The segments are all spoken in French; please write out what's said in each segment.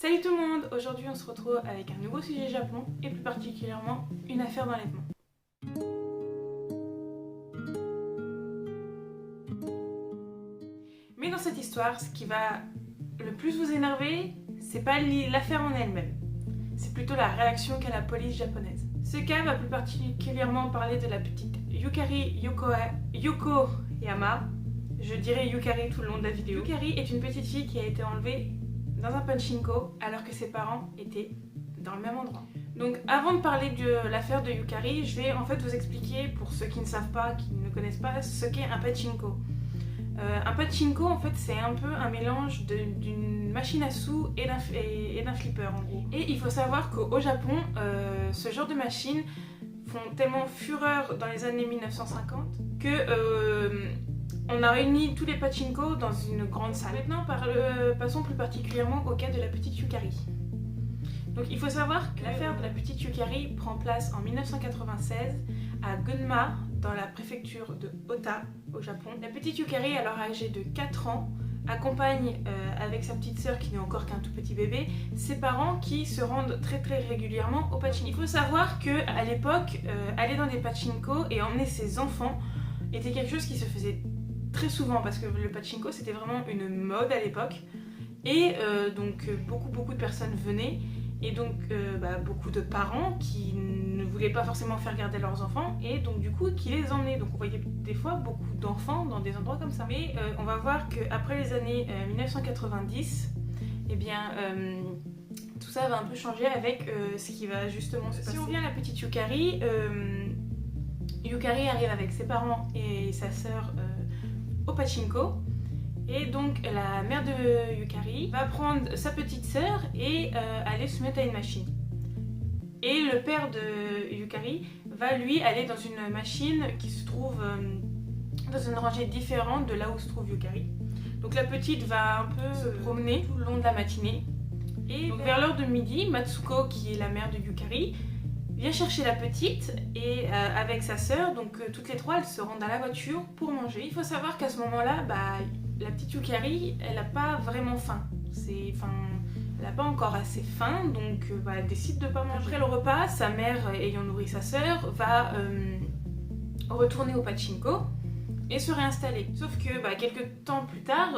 Salut tout le monde! Aujourd'hui on se retrouve avec un nouveau sujet Japon et plus particulièrement une affaire d'enlèvement. Mais dans cette histoire, ce qui va le plus vous énerver, c'est pas l'affaire en elle-même, c'est plutôt la réaction qu'a la police japonaise. Ce cas va plus particulièrement parler de la petite Yukari Yokoyama. Je dirais Yukari tout le long de la vidéo. Yukari est une petite fille qui a été enlevée dans un pachinko alors que ses parents étaient dans le même endroit. Donc avant de parler de l'affaire de Yukari, je vais en fait vous expliquer, pour ceux qui ne savent pas, qui ne connaissent pas, ce qu'est un pachinko. Un pachinko en fait c'est un peu un mélange d'une machine à sous et d'un flipper en gros. Et il faut savoir qu'au Japon, ce genre de machines font tellement fureur dans les années 1950 que on a réuni tous les pachinko dans une grande salle. Maintenant passons plus particulièrement au cas de la petite Yukari. Donc il faut savoir que l'affaire de la petite Yukari prend place en 1996 à Gunma, dans la préfecture de Ota, au Japon. La petite Yukari, alors âgée de 4 ans, accompagne avec sa petite sœur qui n'est encore qu'un tout petit bébé, ses parents qui se rendent très régulièrement au pachinko. Il faut savoir qu'à l'époque, aller dans des pachinko et emmener ses enfants était quelque chose qui se faisait très souvent parce que le pachinko c'était vraiment une mode à l'époque et donc beaucoup de personnes venaient. Et donc beaucoup de parents qui ne voulaient pas forcément faire garder leurs enfants et donc du coup qui les emmenaient. Donc on voyait des fois beaucoup d'enfants dans des endroits comme ça. Mais on va voir qu'après les années 1990, eh bien tout ça va un peu changer avec ce qui va justement se passer. Si on vient à la petite Yukari, Yukari arrive avec ses parents et sa sœur au pachinko. Et donc la mère de Yukari va prendre sa petite sœur et aller se mettre à une machine. Et le père de Yukari va lui aller dans une machine qui se trouve dans une rangée différente de là où se trouve Yukari. Donc la petite va un peu se promener tout le long de la matinée. Et donc, vers l'heure de midi, Matsuko, qui est la mère de Yukari, vient chercher la petite et avec sa sœur, donc toutes les trois elles se rendent à la voiture pour manger. Il faut savoir qu'à ce moment-là, la petite Yukari, elle n'a pas vraiment faim. Elle n'a pas encore assez faim, donc elle décide de ne pas manger. Après le repas, sa mère, ayant nourri sa sœur, va retourner au pachinko et se réinstaller. Sauf que quelques temps plus tard,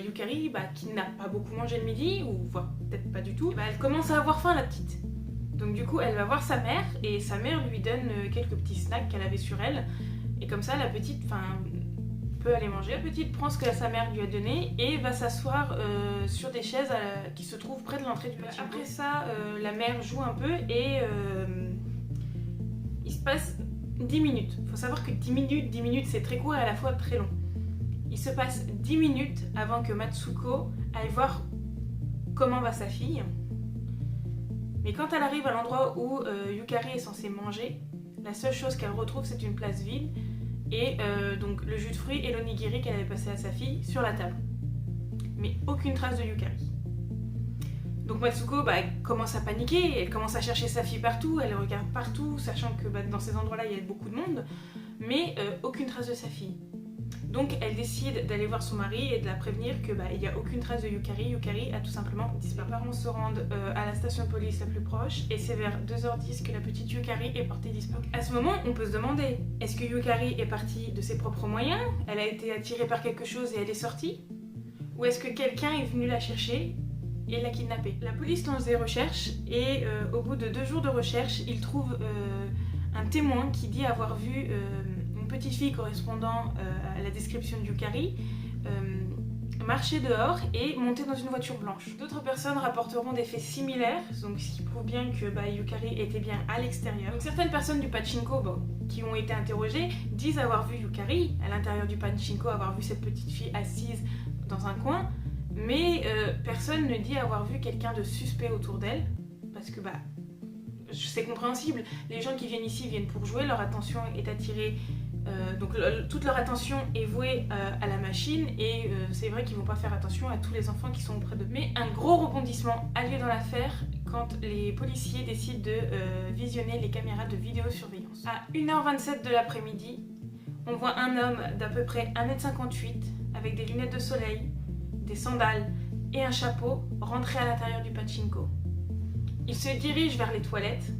Yukari, qui n'a pas beaucoup mangé le midi, ou voire peut-être pas du tout, elle commence à avoir faim la petite. Donc du coup, elle va voir sa mère et sa mère lui donne quelques petits snacks qu'elle avait sur elle. Et comme ça, la petite peut aller manger. La petite prend ce que sa mère lui a donné et va s'asseoir sur des chaises qui se trouvent près de l'entrée du pachinko. Après ça, la mère joue un peu et il se passe 10 minutes. Il faut savoir que 10 minutes c'est très court et à la fois très long. Il se passe 10 minutes avant que Matsuko aille voir comment va sa fille. Mais quand elle arrive à l'endroit où Yukari est censée manger, la seule chose qu'elle retrouve c'est une place vide et donc le jus de fruits et l'onigiri qu'elle avait passé à sa fille sur la table. Mais aucune trace de Yukari. Donc Matsuko elle commence à paniquer, elle commence à chercher sa fille partout, elle regarde partout, sachant que dans ces endroits-là il y a beaucoup de monde, mais aucune trace de sa fille. Donc elle décide d'aller voir son mari et de la prévenir que il n'y a aucune trace de Yukari. Yukari a tout simplement disparu. Les parents se rendent à la station de police la plus proche et c'est vers 2h10 que la petite Yukari est portée disparue. À ce moment, on peut se demander, est-ce que Yukari est partie de ses propres moyens? Elle a été attirée par quelque chose et elle est sortie? Ou est-ce que quelqu'un est venu la chercher et l'a kidnappée? La police lance des recherches et au bout de 2 jours de recherche, ils trouvent un témoin qui dit avoir vu petite fille correspondant à la description de Yukari marcher dehors et monter dans une voiture blanche. D'autres personnes rapporteront des faits similaires, donc ce qui prouve bien que Yukari était bien à l'extérieur. Donc certaines personnes du pachinko qui ont été interrogées disent avoir vu Yukari à l'intérieur du pachinko, avoir vu cette petite fille assise dans un coin, mais personne ne dit avoir vu quelqu'un de suspect autour d'elle, parce que c'est compréhensible, les gens qui viennent ici viennent pour jouer, leur attention est attirée, donc toute leur attention est vouée à la machine et c'est vrai qu'ils vont pas faire attention à tous les enfants qui sont auprès d'eux. Mais un gros rebondissement a lieu dans l'affaire quand les policiers décident de visionner les caméras de vidéosurveillance. À 1h27 de l'après-midi, on voit un homme d'à peu près 1m58 avec des lunettes de soleil, des sandales et un chapeau rentrer à l'intérieur du pachinko. Il se dirige vers les toilettes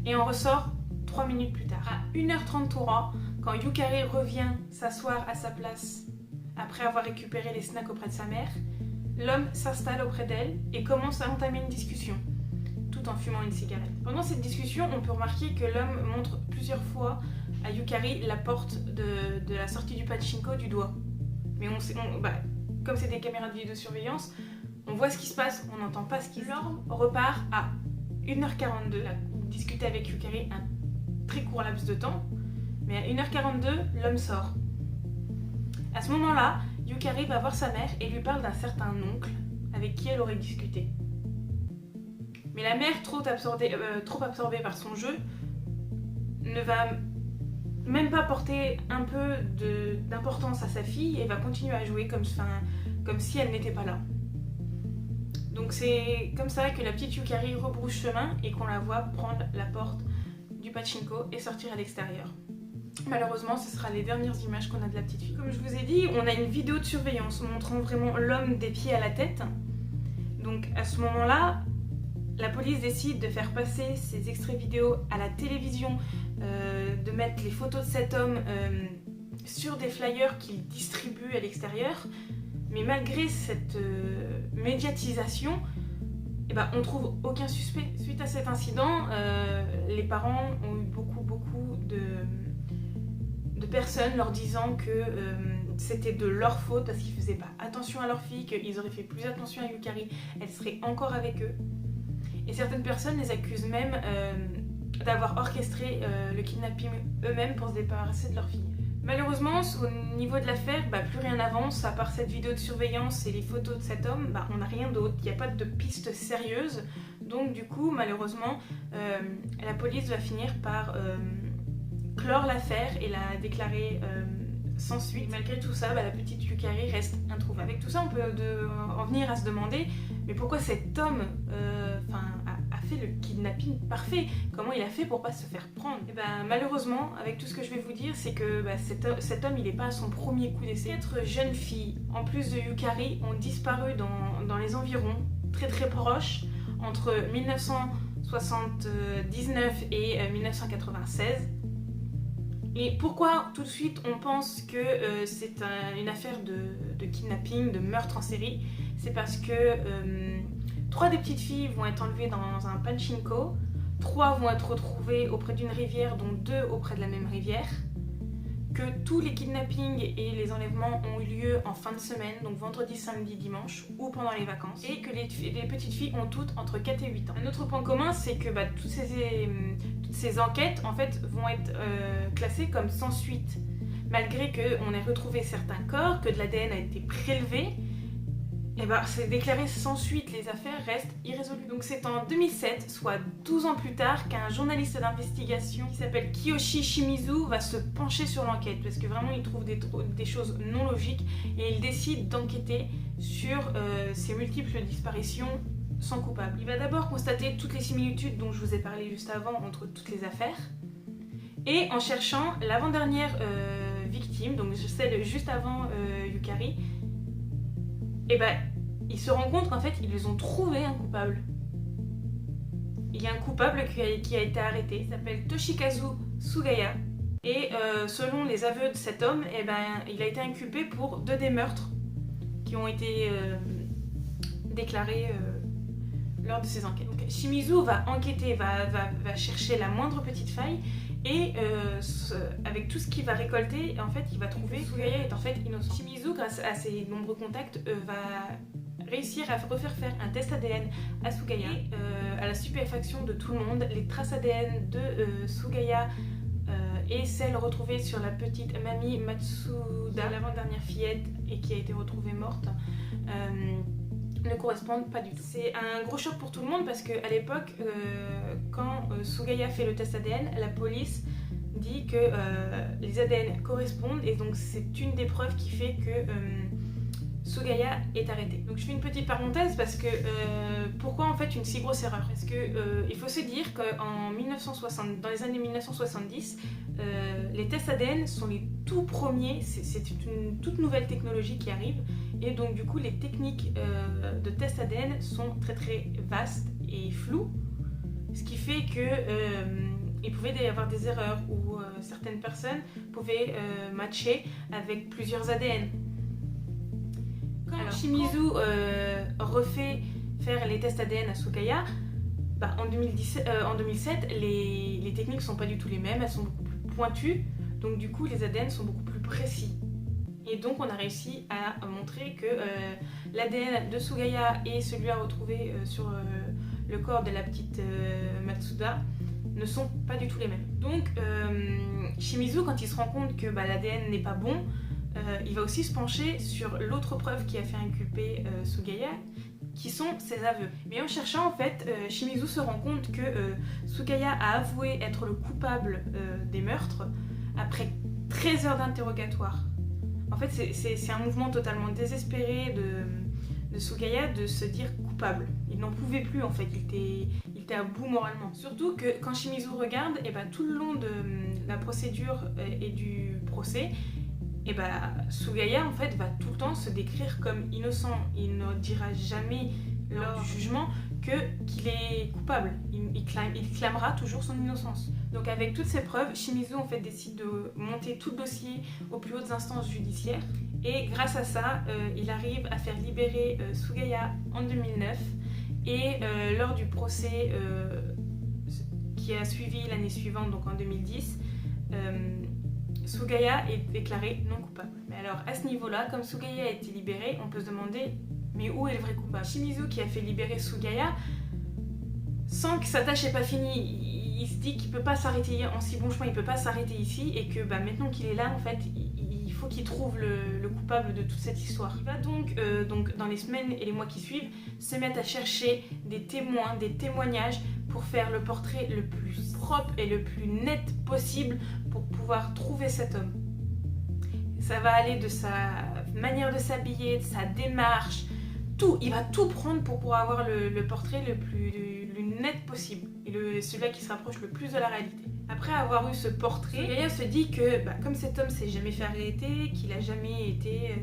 et en ressort 3 minutes plus tard. À 1h33, quand Yukari revient s'asseoir à sa place après avoir récupéré les snacks auprès de sa mère, l'homme s'installe auprès d'elle et commence à entamer une discussion, tout en fumant une cigarette. Pendant cette discussion, on peut remarquer que l'homme montre plusieurs fois à Yukari la porte de la sortie du pachinko du doigt. Mais comme c'est des caméras de vidéosurveillance, on voit ce qui se passe, on n'entend pas ce qui se passe. L'homme repart à 1h42, là, discuter avec Yukari un très court laps de temps, mais à 1h42, l'homme sort. À ce moment-là, Yukari va voir sa mère et lui parle d'un certain oncle avec qui elle aurait discuté. Mais la mère, trop absorbée par son jeu, ne va même pas porter un peu d'importance à sa fille et va continuer à jouer comme si elle n'était pas là. Donc c'est comme ça que la petite Yukari rebrousse chemin et qu'on la voit prendre la porte du pachinko et sortir à l'extérieur. Malheureusement, ce sera les dernières images qu'on a de la petite fille. Comme je vous ai dit, on a une vidéo de surveillance montrant vraiment l'homme des pieds à la tête. Donc à ce moment-là, la police décide de faire passer ces extraits vidéo à la télévision, de mettre les photos de cet homme sur des flyers qu'il distribue à l'extérieur. Mais malgré cette médiatisation, on trouve aucun suspect. Suite à cet incident, les parents ont eu beaucoup de personnes leur disant que c'était de leur faute parce qu'ils ne faisaient pas attention à leur fille, qu'ils auraient fait plus attention à Yukari, elle serait encore avec eux. Et certaines personnes les accusent même d'avoir orchestré le kidnapping eux-mêmes pour se débarrasser de leur fille. Malheureusement, au niveau de l'affaire, plus rien n'avance, à part cette vidéo de surveillance et les photos de cet homme, on n'a rien d'autre, il n'y a pas de piste sérieuse. Donc du coup, malheureusement, la police va finir par clore l'affaire et la déclarer sans suite. Malgré tout ça, la petite Yukari reste introuvable. Avec tout ça, on peut en venir à se demander, mais pourquoi cet homme a fait le kidnapping parfait? Comment il a fait pour pas se faire prendre? Malheureusement, avec tout ce que je vais vous dire, c'est que cet homme, il n'est pas à son premier coup d'essai. 4 jeunes filles, en plus de Yukari, ont disparu dans les environs, très très proches, entre 1979 et 1996. Et pourquoi tout de suite on pense que c'est une affaire de kidnapping, de meurtre en série? C'est parce que 3 des petites filles vont être enlevées dans un pachinko, 3 vont être retrouvées auprès d'une rivière, dont 2 auprès de la même rivière, que tous les kidnappings et les enlèvements ont eu lieu en fin de semaine, donc vendredi, samedi, dimanche, ou pendant les vacances, et que les petites filles ont toutes entre 4 et 8 ans. Un autre point commun, c'est que toutes ces enquêtes en fait vont être classées comme sans suite, malgré qu'on ait retrouvé certains corps, que de l'ADN a été prélevé. C'est déclaré sans suite, les affaires restent irrésolues. Donc c'est en 2007, soit 12 ans plus tard, qu'un journaliste d'investigation qui s'appelle Kiyoshi Shimizu va se pencher sur l'enquête, parce que vraiment il trouve des choses non logiques, et il décide d'enquêter sur ces multiples disparitions sans coupable. Il va d'abord constater toutes les similitudes dont je vous ai parlé juste avant entre toutes les affaires, et en cherchant l'avant-dernière victime, donc celle juste avant Yukari, il se rend compte qu'en fait, ils ont trouvé un coupable. Il y a un coupable qui a été arrêté, il s'appelle Toshikazu Sugaya. Et selon les aveux de cet homme, il a été inculpé pour 2 des meurtres qui ont été déclarés lors de ces enquêtes. Donc, Shimizu va enquêter, va chercher la moindre petite faille, et avec tout ce qu'il va récolter, en fait, il va trouver que Sugaya est en fait innocent. Shimizu, grâce à ses nombreux contacts, va réussir à refaire faire un test ADN à Sugaya. Et, à la stupéfaction de tout le monde, les traces ADN de Sugaya et celles retrouvées sur la petite Mami Matsuda, l'avant-dernière fillette et qui a été retrouvée morte, ne correspondent pas du tout. C'est un gros choc pour tout le monde parce qu'à l'époque, quand Sugaya fait le test ADN, la police dit que les ADN correspondent, et donc c'est une des preuves qui fait que Sugaya est arrêté. Donc je fais une petite parenthèse parce que pourquoi en fait une si grosse erreur? Parce que il faut se dire qu'en 1960, dans les années 1970, les tests ADN sont les tout premiers, c'est une toute nouvelle technologie qui arrive, Et donc du coup les techniques de test ADN sont très très vastes et floues, ce qui fait que il pouvait y avoir des erreurs où certaines personnes pouvaient matcher avec plusieurs ADN. Quand Shimizu refait faire les tests ADN à Sugaya, en 2007, les techniques sont pas du tout les mêmes, elles sont beaucoup plus pointues, donc du coup les ADN sont beaucoup plus précis. Et donc on a réussi à montrer que l'ADN de Sugaya et celui à retrouver sur le corps de la petite Matsuda ne sont pas du tout les mêmes. Donc Shimizu, quand il se rend compte que l'ADN n'est pas bon, il va aussi se pencher sur l'autre preuve qui a fait inculper Sugaya, qui sont ses aveux. Mais en cherchant, en fait, Shimizu se rend compte que Sugaya a avoué être le coupable des meurtres après 13 heures d'interrogatoire. En fait, c'est un mouvement totalement désespéré de Sugaya de se dire coupable. Il n'en pouvait plus, en fait, il était à bout moralement. Surtout que quand Shimizu regarde, tout le long de la procédure et du procès, Sugaya en fait va tout le temps se décrire comme innocent. Il ne dira jamais lors du jugement qu'il est coupable. Il clamera toujours son innocence. Donc avec toutes ces preuves, Shimizu en fait décide de monter tout le dossier aux plus hautes instances judiciaires. Et grâce à ça, il arrive à faire libérer Sugaya en 2009. Et lors du procès qui a suivi l'année suivante, donc en 2010, Sugaya est déclaré non coupable. Mais alors à ce niveau-là, comme Sugaya a été libéré, on peut se demander mais où est le vrai coupable? Shimizu qui a fait libérer Sugaya, sans que sa tâche n'est pas finie, il se dit qu'il peut pas s'arrêter en si bon chemin, il peut pas s'arrêter ici et que maintenant qu'il est là, en fait, il faut qu'il trouve le coupable de toute cette histoire. Il va donc dans les semaines et les mois qui suivent se mettre à chercher des témoins, des témoignages pour faire le portrait le plus propre et le plus net possible pour pouvoir trouver cet homme. Ça va aller de sa manière de s'habiller, de sa démarche, tout. Il va tout prendre pour pouvoir avoir le portrait le plus net possible et celui qui se rapproche le plus de la réalité. Après avoir eu ce portrait, Sugaya se dit que comme cet homme s'est jamais fait arrêter, qu'il a jamais été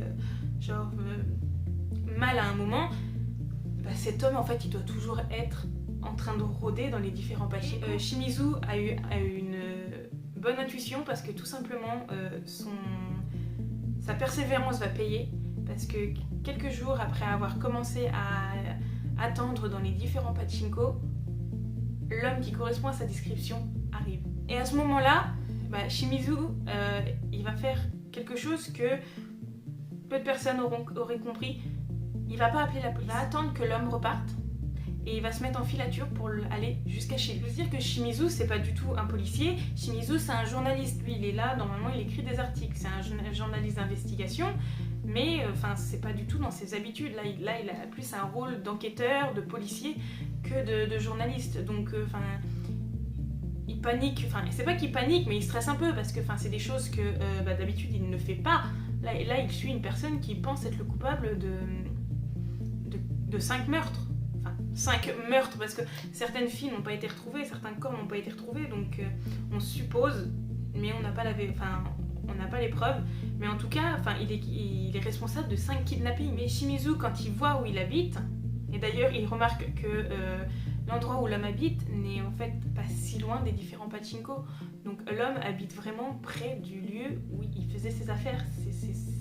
mal à un moment, cet homme en fait il doit toujours être en train de rôder dans les différents pachinko. Shimizu a eu une bonne intuition parce que tout simplement sa persévérance va payer, parce que quelques jours après avoir commencé à attendre dans les différents pachinko, l'homme qui correspond à sa description arrive. Et à ce moment-là, Shimizu il va faire quelque chose que peu de personnes auraient compris. Il va pas appeler la police, il va attendre que l'homme reparte et il va se mettre en filature pour aller jusqu'à chez lui. Je veux dire que Shimizu c'est pas du tout un policier, Shimizu c'est un journaliste, lui il est là, normalement il écrit des articles, c'est un journaliste d'investigation, mais c'est pas du tout dans ses habitudes, là il a plus un rôle d'enquêteur, de policier que de journaliste, donc il panique, c'est pas qu'il panique mais il stresse un peu parce que c'est des choses que d'habitude il ne fait pas. Là il suit une personne qui pense être le coupable de 5 meurtres. 5 meurtres parce que certaines filles n'ont pas été retrouvées, certains corps n'ont pas été retrouvés, donc on suppose, mais on n'a pas les preuves, mais en tout cas il est responsable de 5 kidnappings. Mais Shimizu, quand il voit où il habite, et d'ailleurs il remarque que l'endroit où l'homme habite n'est en fait pas si loin des différents pachinko, donc l'homme habite vraiment près du lieu où il faisait ses affaires.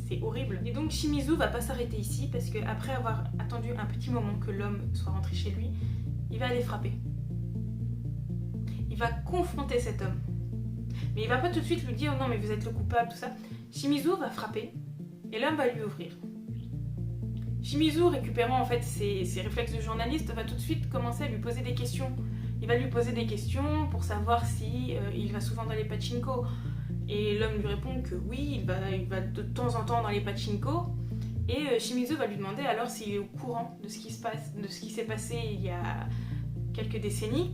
C'est horrible. Et donc Shimizu va pas s'arrêter ici parce qu'après avoir attendu un petit moment que l'homme soit rentré chez lui, il va aller frapper. Il va confronter cet homme. Mais il va pas tout de suite lui dire non mais vous êtes le coupable, tout ça. Shimizu va frapper et l'homme va lui ouvrir. Shimizu, récupérant en fait ses réflexes de journaliste, va tout de suite commencer à lui poser des questions. Il va lui poser des questions pour savoir si il va souvent dans les pachinko. Et l'homme lui répond que oui, il va de temps en temps dans les pachinko. Et Shimizu va lui demander alors s'il est au courant de ce qui s'est passé il y a quelques décennies.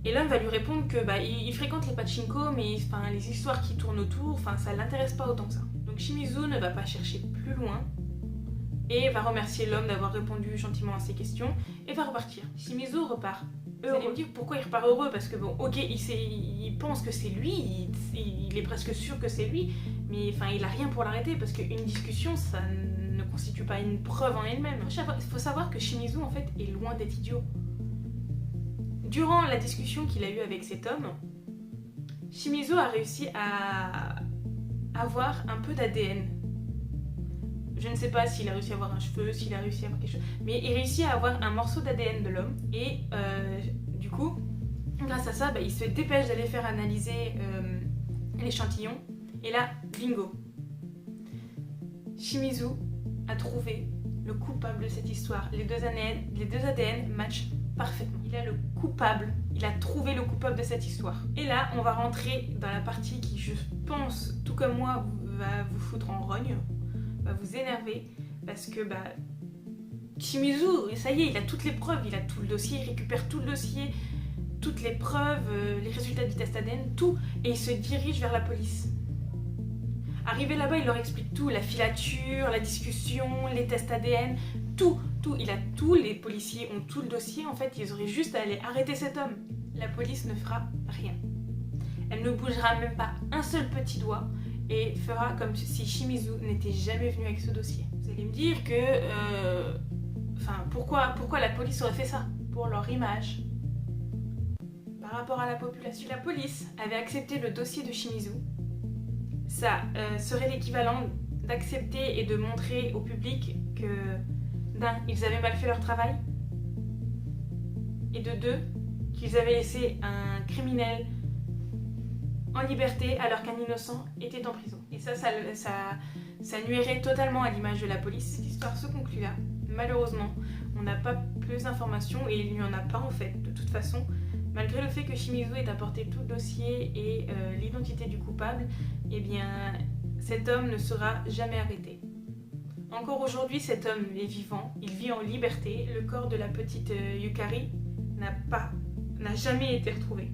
Et l'homme va lui répondre que il fréquente les pachinko, mais les histoires qui tournent autour, ça l'intéresse pas autant que ça. Donc Shimizu ne va pas chercher plus loin et va remercier l'homme d'avoir répondu gentiment à ses questions et va repartir. Shimizu repart heureux. Vous allez me dire pourquoi il repart heureux, parce que ok, il pense que c'est lui, il est presque sûr que c'est lui, mais il a rien pour l'arrêter parce qu'une discussion ça ne ne constitue pas une preuve en elle-même. Il faut savoir que Shimizu en fait est loin d'être idiot. Durant la discussion qu'il a eue avec cet homme, Shimizu a réussi à avoir un peu d'ADN. Je ne sais pas s'il a réussi à avoir un cheveu, s'il a réussi à avoir quelque chose, mais il réussit à avoir un morceau d'ADN de l'homme et du coup, grâce à ça, il se dépêche d'aller faire analyser l'échantillon et là, bingo. Shimizu a trouvé le coupable de cette histoire. Les deux ADN matchent parfaitement. Il a le coupable, il a trouvé le coupable de cette histoire. Et là, on va rentrer dans la partie qui, je pense, tout comme moi, va vous foutre en rogne, va vous énerver, parce que Shimizu, ça y est, il a toutes les preuves, il a tout le dossier, il récupère tout le dossier, toutes les preuves, les résultats du test ADN, tout, et il se dirige vers la police. Arrivé là-bas, il leur explique tout, la filature, la discussion, les tests ADN, tout. Il a tout, les policiers ont tout le dossier, en fait, ils auraient juste à aller arrêter cet homme. La police ne fera rien. Elle ne bougera même pas un seul petit doigt et fera comme si Shimizu n'était jamais venu avec ce dossier. Vous allez me dire que... pourquoi la police aurait fait ça? Pour leur image. Par rapport à la population, la police avait accepté le dossier de Shimizu. Ça serait l'équivalent d'accepter et de montrer au public que d'un, ils avaient mal fait leur travail et de deux, qu'ils avaient laissé un criminel en liberté alors qu'un innocent était en prison. Et ça nuirait totalement à l'image de la police. L'histoire se conclut là. Malheureusement, on n'a pas plus d'informations et il n'y en a pas en fait, de toute façon. Malgré le fait que Shimizu ait apporté tout le dossier et l'identité du coupable, eh bien, cet homme ne sera jamais arrêté. Encore aujourd'hui, cet homme est vivant, il vit en liberté. Le corps de la petite Yukari n'a jamais été retrouvé.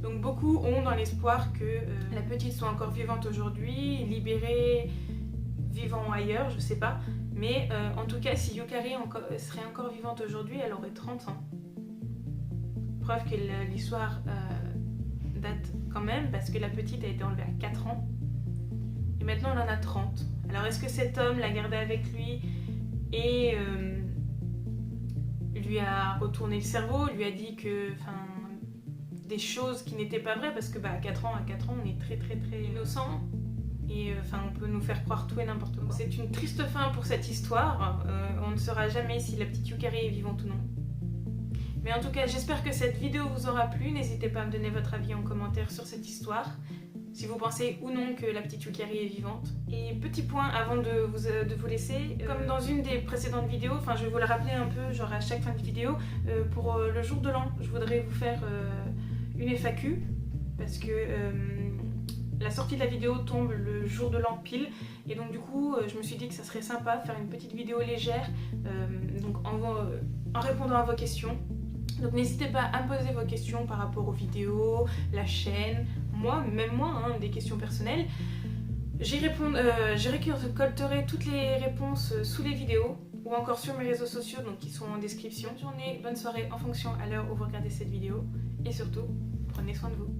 Donc beaucoup ont dans l'espoir que la petite soit encore vivante aujourd'hui, libérée, vivant ailleurs, je sais pas. Mais en tout cas, si Yukari serait encore vivante aujourd'hui, elle aurait 30 ans. Preuve que l'histoire date quand même, parce que la petite a été enlevée à 4 ans. Et maintenant, elle en a 30. Alors, est-ce que cet homme l'a gardée avec lui et lui a retourné le cerveau, lui a dit que... des choses qui n'étaient pas vraies, parce que à 4 ans, on est très très très innocent. Et on peut nous faire croire tout et n'importe quoi. C'est une triste fin pour cette histoire. On ne saura jamais si la petite Yukari est vivante ou non. Mais en tout cas, j'espère que cette vidéo vous aura plu. N'hésitez pas à me donner votre avis en commentaire sur cette histoire. Si vous pensez ou non que la petite Yukari est vivante. Et petit point avant de vous laisser, comme dans une des précédentes vidéos, je vais vous le rappeler un peu, genre à chaque fin de vidéo, pour le jour de l'an, je voudrais vous faire une FAQ, parce que la sortie de la vidéo tombe le jour de l'an pile, et donc du coup, je me suis dit que ça serait sympa de faire une petite vidéo légère, donc en répondant à vos questions. Donc n'hésitez pas à me poser vos questions par rapport aux vidéos, la chaîne, même moi, des questions personnelles. Je récolterai toutes les réponses sous les vidéos ou encore sur mes réseaux sociaux, donc qui sont en description. Bonne journée, bonne soirée en fonction à l'heure où vous regardez cette vidéo et surtout, prenez soin de vous.